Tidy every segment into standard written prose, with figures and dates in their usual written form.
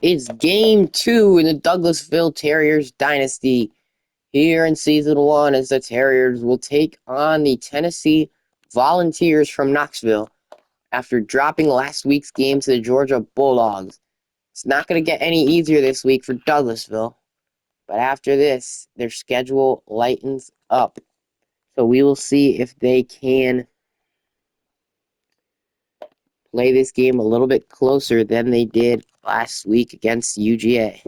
It's game 2 in the Douglasville Terriers Dynasty. Here in Season 1 as the Terriers will take on the Tennessee Volunteers from Knoxville after dropping last week's game to the Georgia Bulldogs. It's not going to get any easier this week for Douglasville, but after this, their schedule lightens up. So we will see if they can play this game a little bit closer than they did last week against UGA.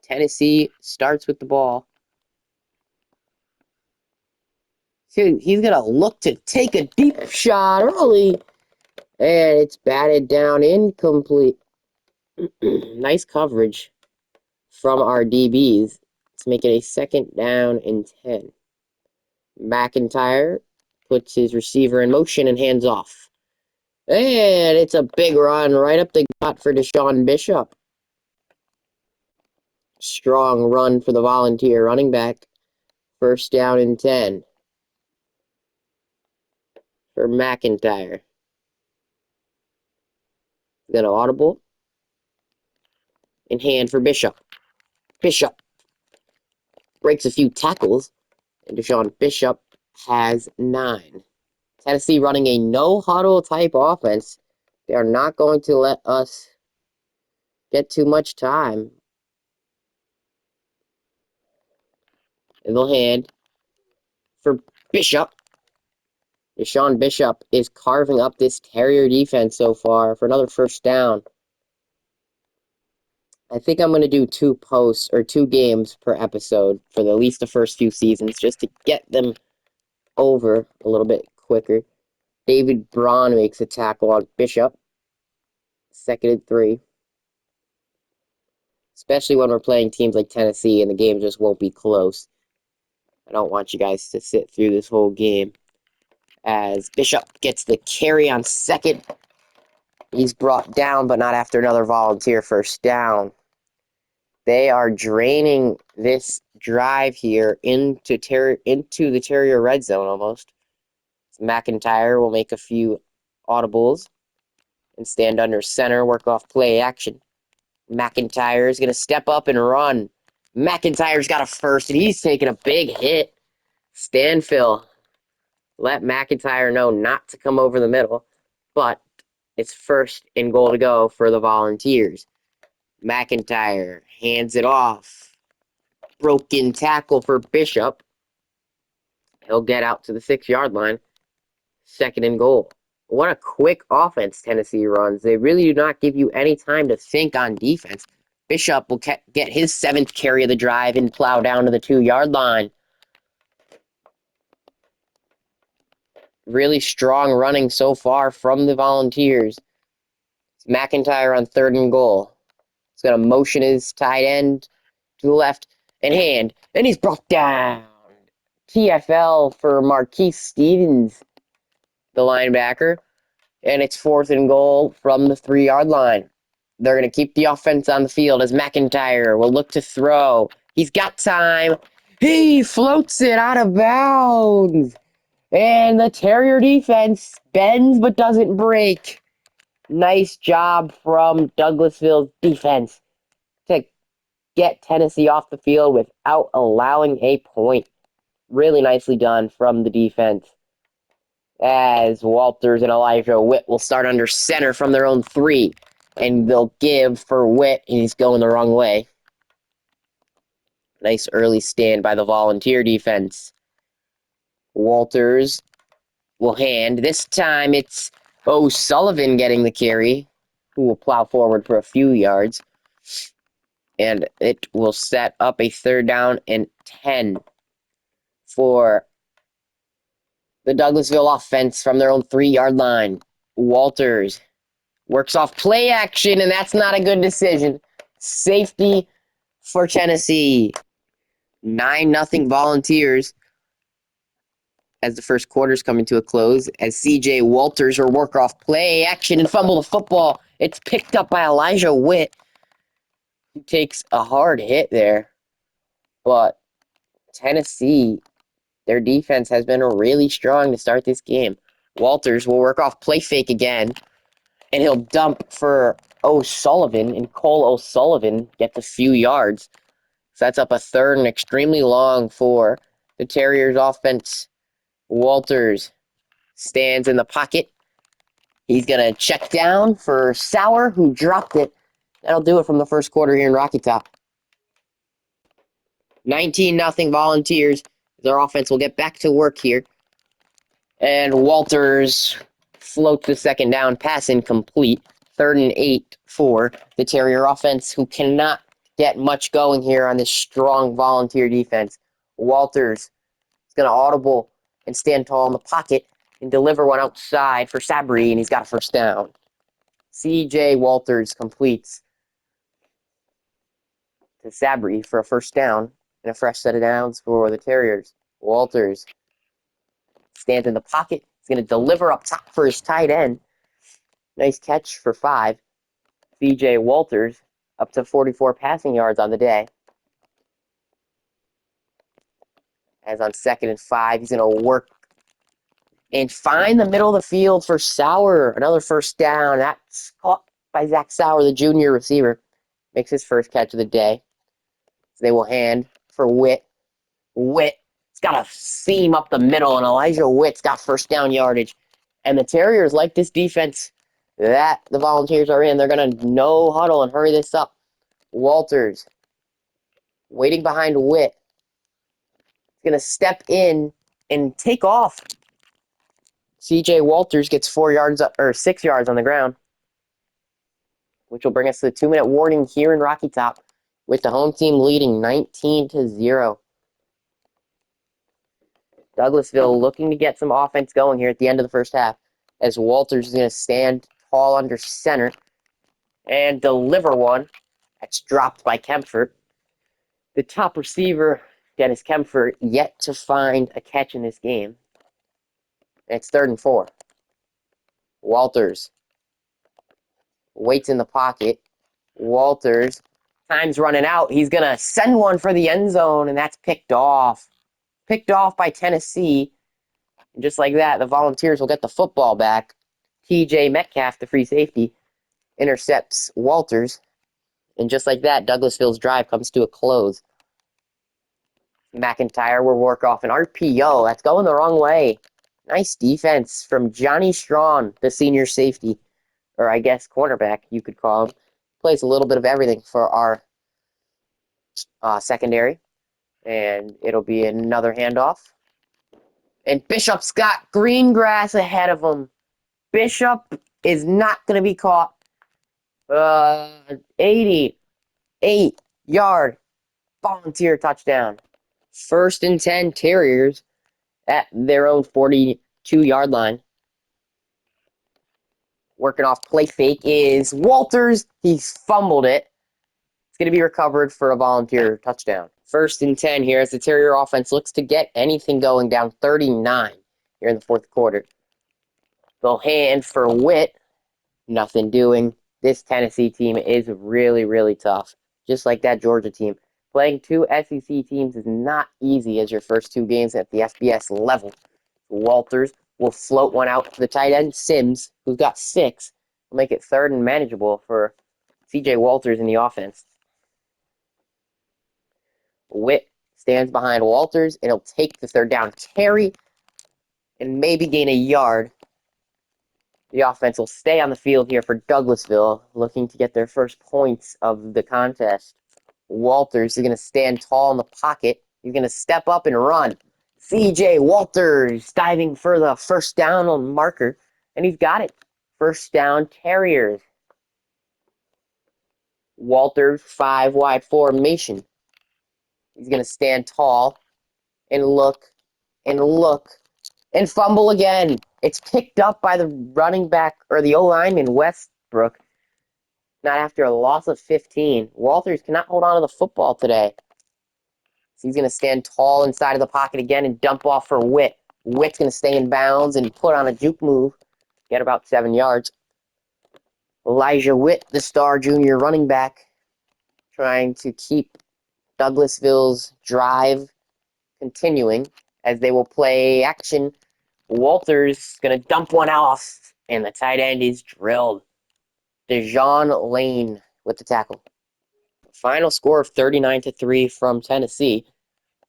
Tennessee starts with the ball. He's going to look to take a deep shot early, and it's batted down incomplete. Nice coverage from our DBs. Let's make it a 2nd down and 10. McIntyre puts his receiver in motion and hands off. And it's a big run right up the gut for Deshaun Bishop. Strong run for the Volunteer running back. 1st down and 10 for McIntyre. Then an audible. In hand for Bishop. Bishop breaks a few tackles, and Deshaun Bishop has 9. Tennessee running a no-huddle type offense. They are not going to let us get too much time. And they'll hand for Bishop. Deshaun Bishop is carving up this Terrier defense so far for another 1st down. I think I'm going to do 2 posts or 2 games per episode for at least the first few seasons just to get them over a little bit quicker. David Braun makes a tackle on Bishop. 2nd and 3. Especially when we're playing teams like Tennessee and the game just won't be close. I don't want you guys to sit through this whole game. As Bishop gets the carry on 2nd. He's brought down, but not after another Volunteer 1st down. They are draining this drive here into the Terrier red zone almost. McIntyre will make a few audibles and stand under center, work off play action. McIntyre is going to step up and run. McIntyre's got a 1st, and he's taking a big hit. Stanfill let McIntyre know not to come over the middle, but it's 1st and goal to go for the Volunteers. McIntyre hands it off. Broken tackle for Bishop. He'll get out to the 6-yard line. 2nd and goal. What a quick offense Tennessee runs. They really do not give you any time to think on defense. Bishop will get his 7th carry of the drive and plow down to the 2-yard line. Really strong running so far from the Volunteers. It's McIntyre on 3rd and goal. He's going to motion his tight end to the left and hand, and he's brought down. TFL for Marquise Stevens, the linebacker, and it's 4th and goal from the 3-yard line. They're going to keep the offense on the field as McIntyre will look to throw. He's got time. He floats it out of bounds. And the Terrier defense bends but doesn't break. Nice job from Douglasville's defense to get Tennessee off the field without allowing a point. Really nicely done from the defense. As Walters and Elijah Witt will start under center from their own 3. And they'll give for Witt, and he's going the wrong way. Nice early stand by the Volunteer defense. Walters will hand. This time it's O'Sullivan getting the carry, who will plow forward for a few yards. And it will set up a 3rd down and 10 for the Douglasville offense from their own 3-yard line. Walters works off play action, and that's not a good decision. Safety for Tennessee. 9-0 Volunteers as the first quarter's coming to a close, as C.J. Walters will work off play action and fumble the football. It's picked up by Elijah Witt, who takes a hard hit there. But Tennessee, their defense has been really strong to start this game. Walters will work off play fake again. and he'll dump for O'Sullivan, and Cole O'Sullivan gets a few yards. Sets up a third and extremely long for the Terriers offense. Walters stands in the pocket. He's going to check down for Sauer, who dropped it. That'll do it from the first quarter here in Rocky Top. 19-0 Volunteers. Their offense will get back to work here. And Walters floats the second down, pass incomplete. 3rd and 8 for the Terrier offense, who cannot get much going here on this strong Volunteer defense. Walters is going to audible and stand tall in the pocket and deliver one outside for Sabri, and he's got a first down. C.J. Walters completes to Sabri for a first down and a fresh set of downs for the Terriers. Walters stands in the pocket. He's going to deliver up top for his tight end. Nice catch for 5. C.J. Walters up to 44 passing yards on the day. As on 2nd and 5, he's going to work and find the middle of the field for Sauer. Another first down. That's caught by Zach Sauer, the junior receiver. Makes his first catch of the day. So they will hand for Witt. Witt's got a seam up the middle, and Elijah Witt's got first down yardage. And the Terriers like this defense that the Volunteers are in. They're going to no huddle and hurry this up. Walters waiting behind Witt. He's going to step in and take off. C.J. Walters gets 6 yards on the ground, which will bring us to the 2-minute warning here in Rocky Top, with the home team leading 19-0. Douglasville looking to get some offense going here at the end of the first half, as Walters is going to stand tall under center and deliver one. That's dropped by Kempfert. The top receiver, Dennis Kempfert, yet to find a catch in this game. And it's 3rd and 4. Walters waits in the pocket. Walters, time's running out. He's going to send one for the end zone, and that's picked off. Picked off by Tennessee. And just like that, the Volunteers will get the football back. T.J. Metcalf, the free safety, intercepts Walters. And just like that, Douglasville's drive comes to a close. McIntyre will work off an RPO. That's going the wrong way. Nice defense from Johnny Strawn, the senior safety. Or I guess cornerback, you could call him. Plays a little bit of everything for our secondary. And it'll be another handoff. And Bishop's got green grass ahead of him. Bishop is not going to be caught. 88-yard Volunteer touchdown. 1st and 10 Terriers at their own 42-yard line. Working off play fake is Walters. He's fumbled it. It's going to be recovered for a Volunteer touchdown. 1st and 10 here as the Terrier offense looks to get anything going, down 39 here in the 4th quarter. They'll hand for Witt. Nothing doing. This Tennessee team is really, really tough. Just like that Georgia team. Playing 2 SEC teams is not easy as your first 2 games at the FBS level. Walters will float one out to the tight end, Sims, who's got 6. Will make it 3rd and manageable for C.J. Walters in the offense. Witt stands behind Walters, and he'll take the 3rd down carry and maybe gain a yard. The offense will stay on the field here for Douglasville, looking to get their first points of the contest. Walters is going to stand tall in the pocket. He's going to step up and run. C.J. Walters diving for the first down on marker, and he's got it. First down, Terriers. Walters, 5-wide formation. He's going to stand tall and look and fumble again. It's picked up by the running back, or the O-lineman, Westbrook. Not after a loss of 15. Walters cannot hold on to the football today. So he's going to stand tall inside of the pocket again and dump off for Witt. Witt's going to stay in bounds and put on a juke move. Get about 7 yards. Elijah Witt, the star junior running back, trying to keep Douglasville's drive continuing as they will play action. Walters going to dump one off, and the tight end is drilled. DeJon Lane with the tackle. Final score of 39-3 from Tennessee.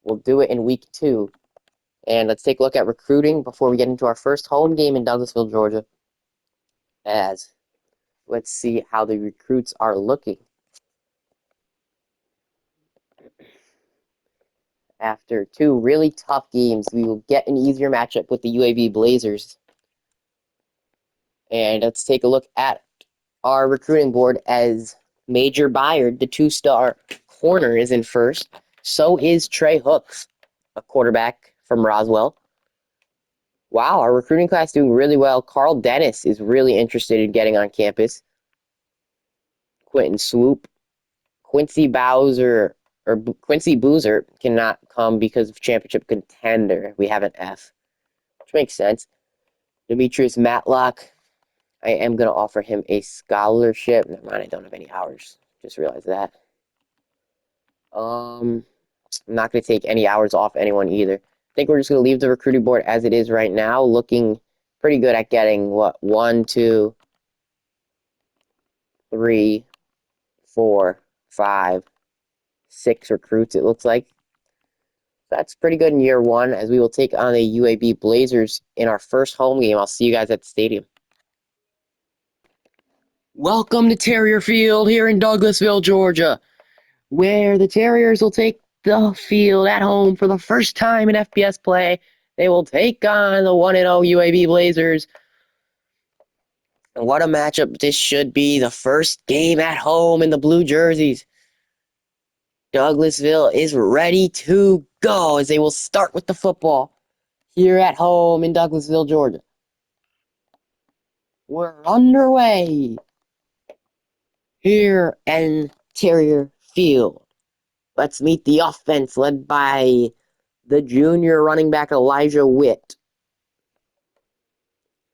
We'll do it in week 2. And let's take a look at recruiting before we get into our first home game in Douglasville, Georgia. Let's see how the recruits are looking. After 2 really tough games, we will get an easier matchup with the UAB Blazers. And let's take a look at our recruiting board as Major Byard, the 2-star corner, is in first. So is Trey Hooks, a quarterback from Roswell. Wow, our recruiting class doing really well. Carl Dennis is really interested in getting on campus. Quentin Swoop. Quincy Bowser cannot come because of championship contender. We have an F, which makes sense. Demetrius Matlock, I am going to offer him a scholarship. Never mind, I don't have any hours. Just realized that. I'm not going to take any hours off anyone either. I think we're just going to leave the recruiting board as it is right now, looking pretty good at getting, 1, 2, 3, 4, 5, 6 recruits, it looks like. That's pretty good in year 1, as we will take on the UAB Blazers in our first home game. I'll see you guys at the stadium. Welcome to Terrier Field here in Douglasville, Georgia, where the Terriers will take the field at home for the first time in FBS play. They will take on the 1-0 UAB Blazers. And what a matchup this should be. The first game at home in the blue jerseys. Douglasville is ready to go as they will start with the football here at home in Douglasville, Georgia. We're underway here in Terrier Field. Let's meet the offense led by the junior running back Elijah Witt.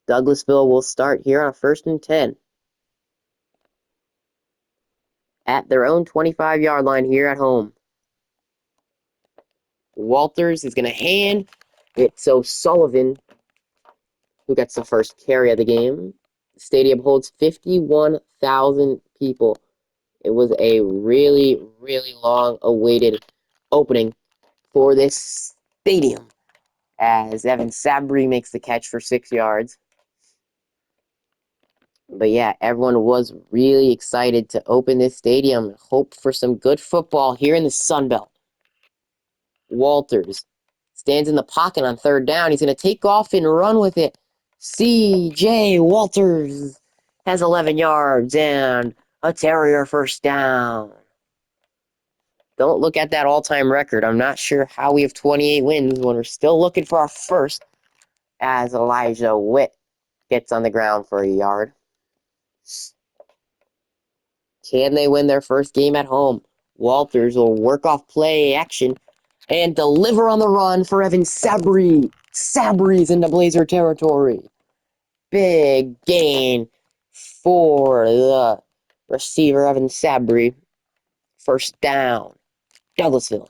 Douglasville will start here on 1st and 10. At their own 25-yard line here at home. Walters is going to hand it to Sullivan, who gets the first carry of the game. The stadium holds 51,000 people. It was a really, really long-awaited opening for this stadium as Evan Sabry makes the catch for 6 yards. But yeah, everyone was really excited to open this stadium and hope for some good football here in the Sun Belt. Walters stands in the pocket on 3rd down. He's going to take off and run with it. C.J. Walters has 11 yards and a Terrier first down. Don't look at that all-time record. I'm not sure how we have 28 wins when we're still looking for our first, as Elijah Witt gets on the ground for a yard. Can they win their first game at home? Walters will work off play action and deliver on the run for Evan Sabry. Sabry's into Blazer territory. Big gain for the receiver, Evan Sabry. First down. Douglasville.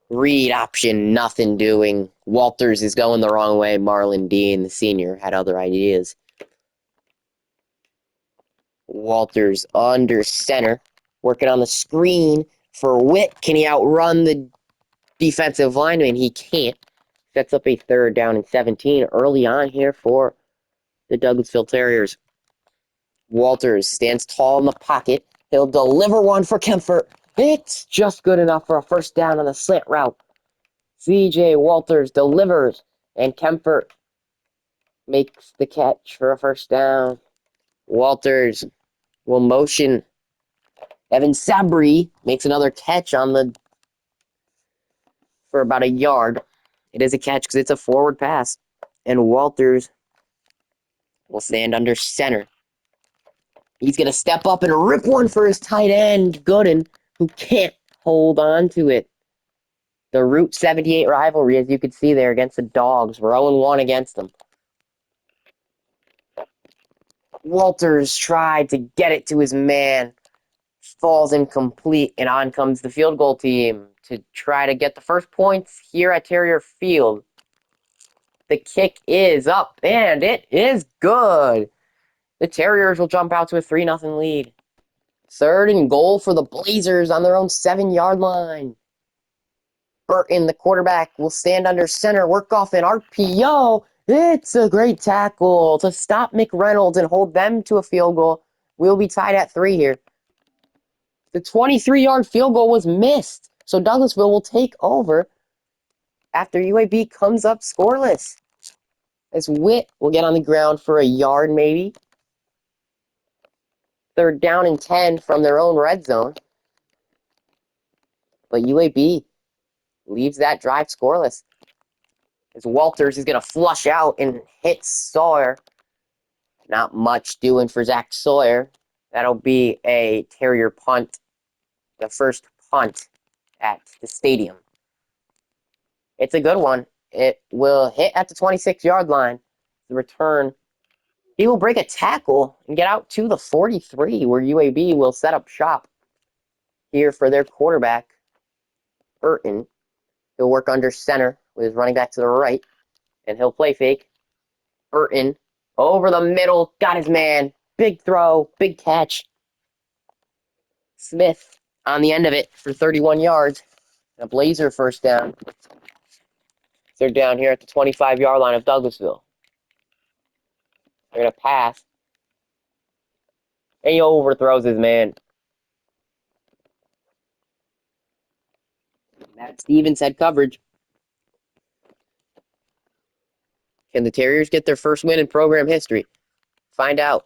Read option, nothing doing. Walters is going the wrong way. Marlon Dean, the senior, had other ideas. Walters under center. Working on the screen for Witt. Can he outrun the defensive lineman? He can't. Sets up a 3rd down and 17 early on here for the Douglasville Terriers. Walters stands tall in the pocket. He'll deliver one for Kemper. It's just good enough for a first down on the slant route. C.J. Walters delivers, and Kemper makes the catch for a first down. Walters will motion. Evan Sabry makes another catch for about a yard. It is a catch because it's a forward pass. And Walters will stand under center. He's going to step up and rip one for his tight end, Gooden, who can't hold on to it. The Route 78 rivalry, as you can see there, against the Dogs. We're 0-1 against them. Walters tried to get it to his man. Falls incomplete, and on comes the field goal team to try to get the first points here at Terrier Field. The kick is up, and it is good. The Terriers will jump out to a 3-0 lead. 3rd and goal for the Blazers on their own 7-yard line. Burton, the quarterback, will stand under center, work off an RPO. It's a great tackle to stop McReynolds and hold them to a field goal. We'll be tied at 3 here. The 23-yard field goal was missed, so Douglasville will take over after UAB comes up scoreless. As Witt will get on the ground for a yard, maybe. 3rd down and 10 from their own red zone. But UAB leaves that drive scoreless. As Walters is going to flush out and hit Sawyer. Not much doing for Zach Sawyer. That'll be a Terrier punt. The first punt at the stadium. It's a good one. It will hit at the 26-yard line. The return. He will break a tackle and get out to the 43, where UAB will set up shop here for their quarterback, Burton. He'll work under center with his running back to the right, and he'll play fake. Burton over the middle, got his man. Big throw, big catch. Smith on the end of it for 31 yards. A Blazer first down. They're down here at the 25-yard line of Douglasville. They're going to pass. And he overthrows his man. Matt Stevens had coverage. Can the Terriers get their first win in program history? Find out.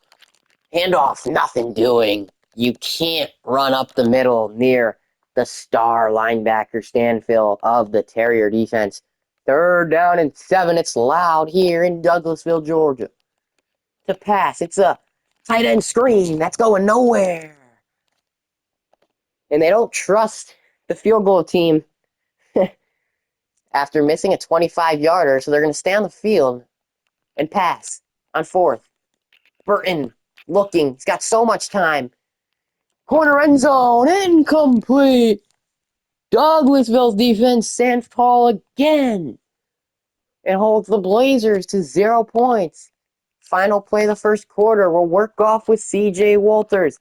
Handoff, nothing doing. You can't run up the middle near the star linebacker Stanfield of the Terrier defense. 3rd down and 7. It's loud here in Douglasville, Georgia. To pass, it's a tight end screen. That's going nowhere. And they don't trust the field goal team after missing a 25-yarder, so they're going to stay on the field and pass on 4th. Burton looking. He's got so much time. Corner end zone. Incomplete. Douglasville's defense stands tall again and holds the Blazers to 0 points. Final play of the first quarter will work off with C.J. Walters.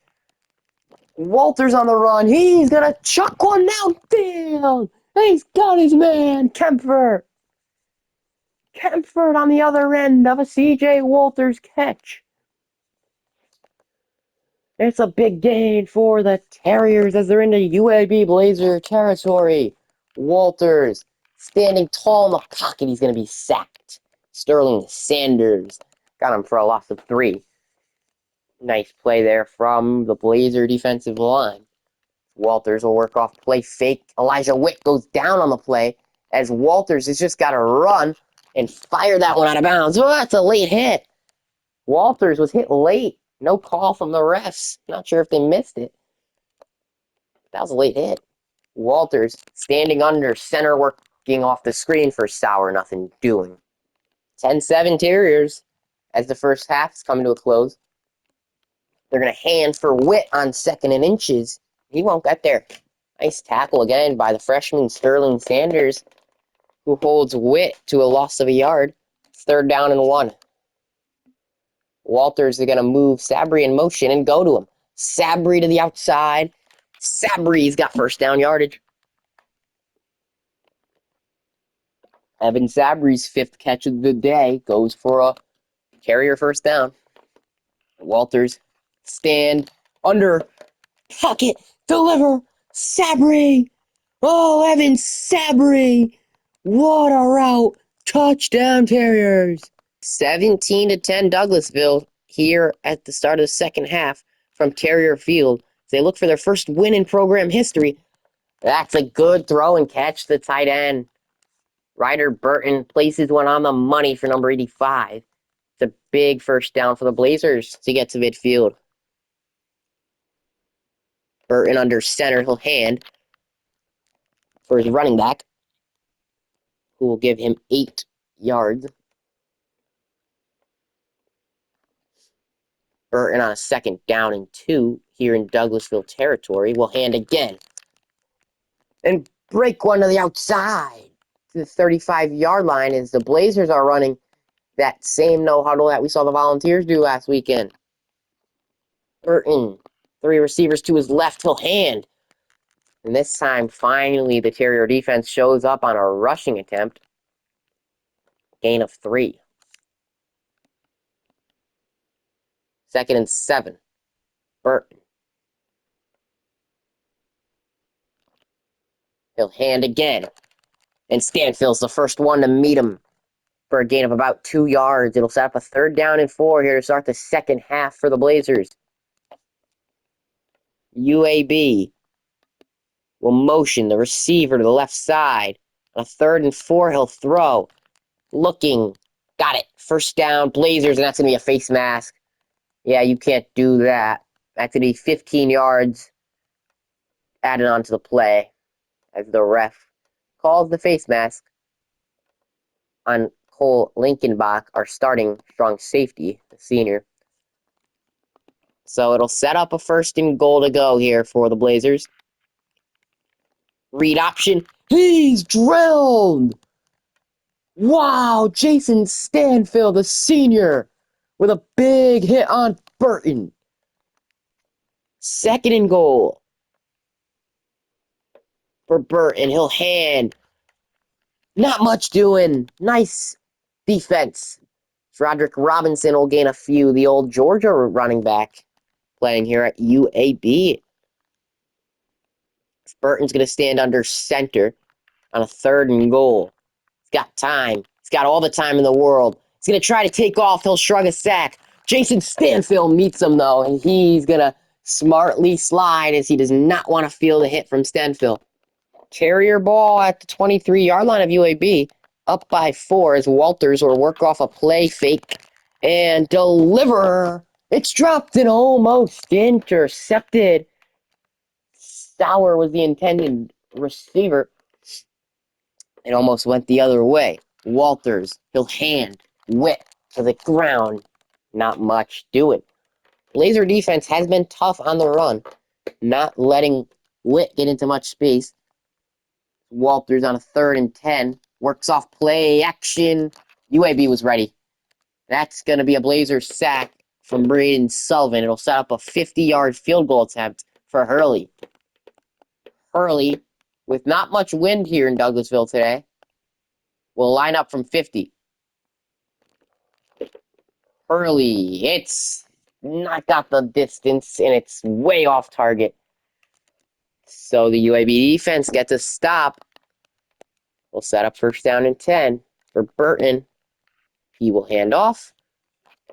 Walters on the run. He's going to chuck one downfield. He's got his man, Kempfert. Kempfert on the other end of a C.J. Walters catch. It's a big gain for the Terriers as they're into UAB Blazer territory. Walters standing tall in the pocket. He's going to be sacked. Sterling Sanders got him for a loss of 3. Nice play there from the Blazer defensive line. Walters will work off play fake. Elijah Witt goes down on the play as Walters has just got to run and fire that one out of bounds. Oh, that's a late hit. Walters was hit late. No call from the refs. Not sure if they missed it. That was a late hit. Walters standing under center, working off the screen for Sauer. Nothing doing. 10-7 Terriers as the first half is coming to a close. They're going to hand for Witt on 2nd and inches. He won't get there. Nice tackle again by the freshman Sterling Sanders, who holds Witt to a loss of a yard. 3rd down and 1. Walters is going to move Sabry in motion and go to him. Sabry to the outside. Sabry's got first down yardage. Evan Sabry's 5th catch of the day goes for a Terrier first down. Walters stand under pocket, deliver, Sabry. Oh, Evan Sabry. What a route. Touchdown Terriers. 17-10 Douglasville here at the start of the second half from Terrier Field. They look for their first win in program history. That's a good throw and catch to the tight end. Ryder Burton places one on the money for number 85. It's a big first down for the Blazers to get to midfield. Burton under center. He'll hand for his running back, who will give him 8 yards. Burton on a 2nd down and 2 here in Douglasville territory will hand again. And break one to the outside to the 35-yard line as the Blazers are running that same no huddle that we saw the Volunteers do last weekend. Burton, 3 receivers to his left, he'll hand. And this time, finally, the Terrier defense shows up on a rushing attempt. Gain of 3. 2nd and 7. Burton. He'll hand again. And Stanfield's the first one to meet him for a gain of about 2 yards. It'll set up a 3rd down and 4 here to start the second half for the Blazers. UAB will motion the receiver to the left side. On a 3rd and 4, he'll throw. Looking. Got it. First down, Blazers, and that's going to be a face mask. Yeah, you can't do that. That's going to be 15 yards added onto the play as the ref calls the face mask on Cole Linkenbach, our starting strong safety, the senior. So it'll set up a 1st and goal to go here for the Blazers. Read option. He's drilled! Wow, Jason Stanfield, the senior, with a big hit on Burton. 2nd and goal for Burton. He'll hand. Not much doing. Nice defense. Roderick Robinson will gain a few. The old Georgia running back playing here at UAB. Burton's going to stand under center on a 3rd and goal. He's got time. He's got all the time in the world. He's going to try to take off. He'll shrug a sack. Jason Stanfield meets him, though, and he's going to smartly slide as he does not want to feel the hit from Stanfield. Terrier ball at the 23-yard line of UAB. Up by 4 as Walters will work off a play fake and deliver. It's dropped and almost intercepted. Sauer was the intended receiver. It almost went the other way. Walters, he'll hand. Whip to the ground. Not much doing. Blazer defense has been tough on the run, not letting Witt get into much space. Walters on a 3rd and 10. Works off play action. UAB was ready. That's going to be a Blazer sack from Braden Sullivan. It'll set up a 50-yard field goal attempt for Hurley. Hurley, with not much wind here in Douglasville today, will line up from 50. Hurley, it's not got the distance, and it's way off target. So the UAB defense gets a stop. We'll set up 1st down and 10 for Burton. He will hand off.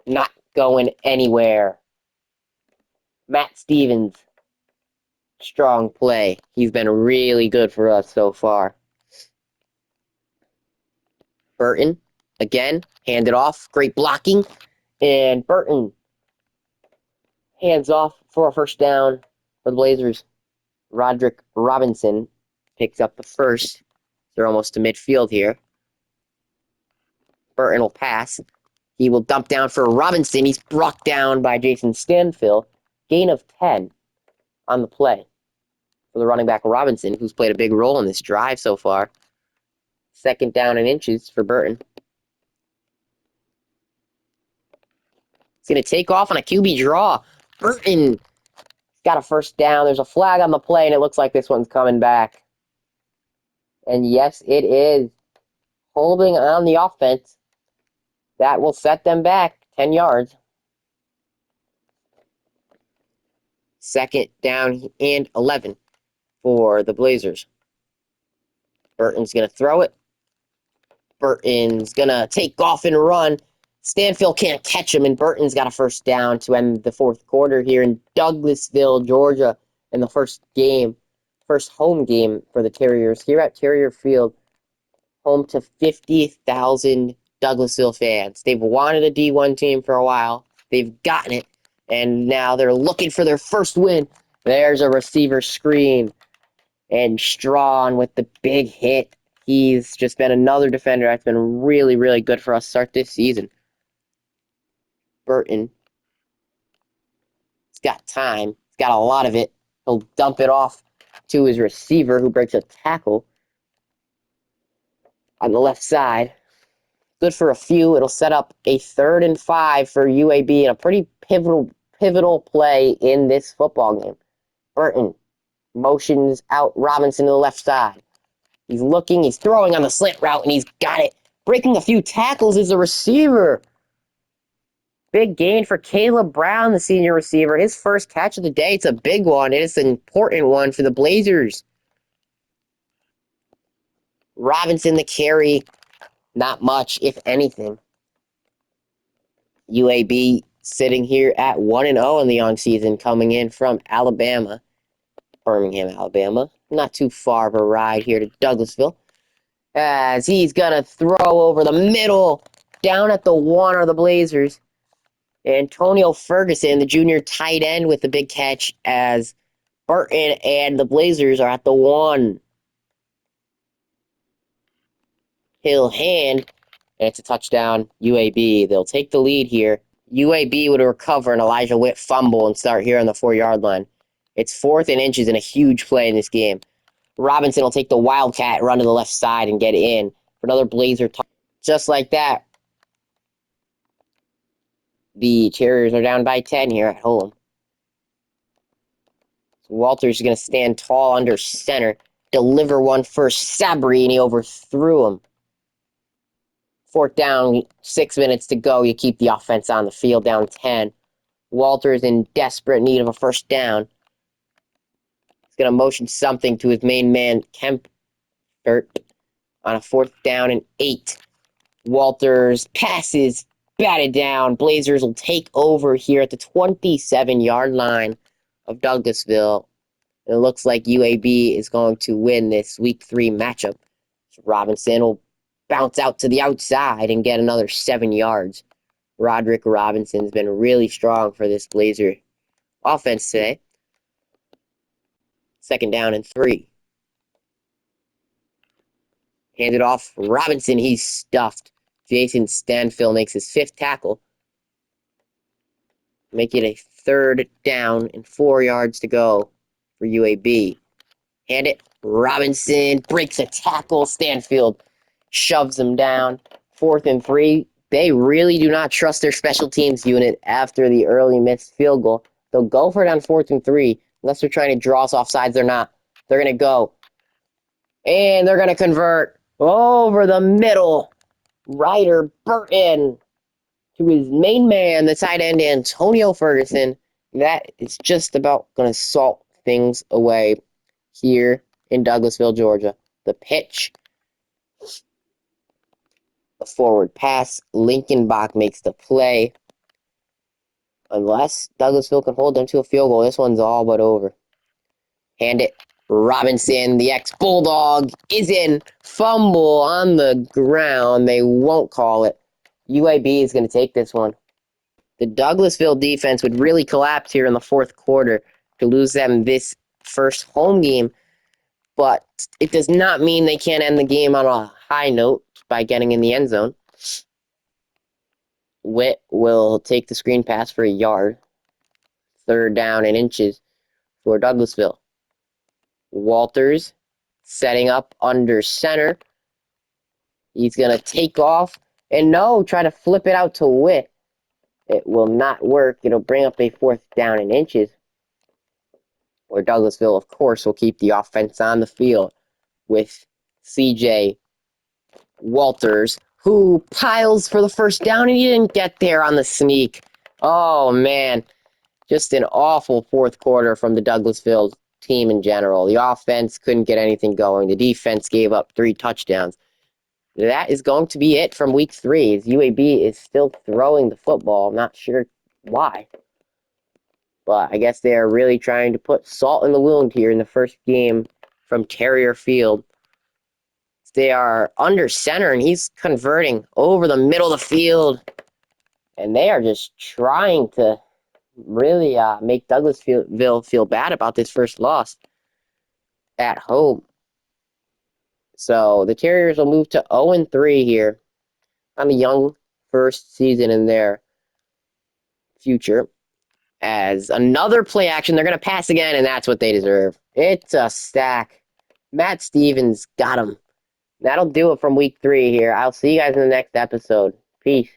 Not going anywhere. Matt Stevens. Strong play. He's been really good for us so far. Burton, again, hand it off. Great blocking. And Burton hands off for a 1st down for the Blazers. Roderick Robinson picks up the 1st. They're almost to midfield here. Burton will pass. He will dump down for Robinson. He's brought down by Jason Stanfield. Gain of 10 on the play for the running back Robinson, who's played a big role in this drive so far. 2nd down and inches for Burton. He's going to take off on a QB draw. Burton got a 1st down. There's a flag on the play, and it looks like this one's coming back. And yes, it is. Holding on the offense. That will set them back 10 yards. 2nd down and 11 for the Blazers. Burton's going to throw it. Burton's going to take off and run. Stanfield can't catch him, and Burton's got a 1st down to end the 4th quarter here in Douglasville, Georgia, in the first home game for the Terriers here at Terrier Field, home to 50,000 Douglasville fans. They've wanted a D1 team for a while. They've gotten it, and now they're looking for their 1st win. There's a receiver screen, and Strawn with the big hit. He's just been another defender that's been really, really good for us to start this season. Burton. He's got time. He's got a lot of it. He'll dump it off to his receiver, who breaks a tackle on the left side. Good for a few. It'll set up a 3rd and 5 for UAB in a pretty pivotal play in this football game. Burton motions out Robinson to the left side. He's looking, he's throwing on the slant route, and he's got it. Breaking a few tackles is the receiver. Big gain for Caleb Brown, the senior receiver. His first catch of the day. It's a big one. It is an important one for the Blazers. Robinson, the carry. Not much, if anything. UAB sitting here at 1-0 in the young season, coming in from Alabama. Birmingham, Alabama. Not too far of a ride here to Douglasville. As he's going to throw over the middle. Down at the 1 are the Blazers. Antonio Ferguson, the junior tight end, with the big catch as Burton and the Blazers are at the 1. He'll hand, and it's a touchdown, UAB. They'll take the lead here. UAB would recover an Elijah Witt fumble and start here on the 4-yard line. It's 4th and inches and a huge play in this game. Robinson will take the Wildcat, run to the left side, and get in for another Blazer touchdown. Just like that, the Terriers are down by 10 here at home. So Walters is going to stand tall under center, deliver one for Sabri, and he overthrew him. 4th down, 6 minutes to go. You keep the offense on the field, down 10. Walters in desperate need of a first down. He's going to motion something to his main man, Kempert, on a 4th down and 8. Walters passes, batted down. Blazers will take over here at the 27-yard line of Douglasville. It looks like UAB is going to win this Week 3 matchup. So Robinson will bounce out to the outside and get another 7 yards. Roderick Robinson's been really strong for this Blazer offense today. 2nd down and 3. Handed off. Robinson, he's stuffed. Jason Stanfield makes his 5th tackle. Make it a 3rd down and 4 yards to go for UAB. Hand it. Robinson breaks a tackle. Stanfield shoves him down. 4th and 3. They really do not trust their special teams unit after the early missed field goal. They'll go for it on 4th and 3. Unless they're trying to draw us off sides, they're not. They're going to go. And they're going to convert over the middle. Ryder Burton to his main man, the tight end, Antonio Ferguson. That is just about going to salt things away here in Douglasville, Georgia. The pitch. The forward pass. Lincoln Bach makes the play. Unless Douglasville can hold them to a field goal, this one's all but over. Hand it. Robinson, the ex-Bulldog, is in. Fumble on the ground. They won't call it. UAB is going to take this one. The Douglasville defense would really collapse here in the 4th quarter to lose them this first home game, but it does not mean they can't end the game on a high note by getting in the end zone. Witt will take the screen pass for a yard. 3rd down and inches for Douglasville. Walters setting up under center. He's going to take off and try to flip it out to Witt. It will not work. It'll bring up a 4th down and inches. Where Douglasville, of course, will keep the offense on the field with CJ Walters, who piles for the first down, and he didn't get there on the sneak. Oh, man. Just an awful 4th quarter from the Douglasville team in general. The offense couldn't get anything going. The defense gave up 3 touchdowns. That is going to be it from Week 3. As UAB is still throwing the football. I'm not sure why. But I guess they are really trying to put salt in the wound here in the first game from Terrier Field. They are under center, and he's converting over the middle of the field. And they are just trying to really make Douglasville feel bad about this first loss at home. So the Terriers will move to 0-3 here on the young first season in their future. As another play action, they're going to pass again, and that's what they deserve. It's a stack. Matt Stevens got him. That'll do it from Week 3 here. I'll see you guys in the next episode. Peace.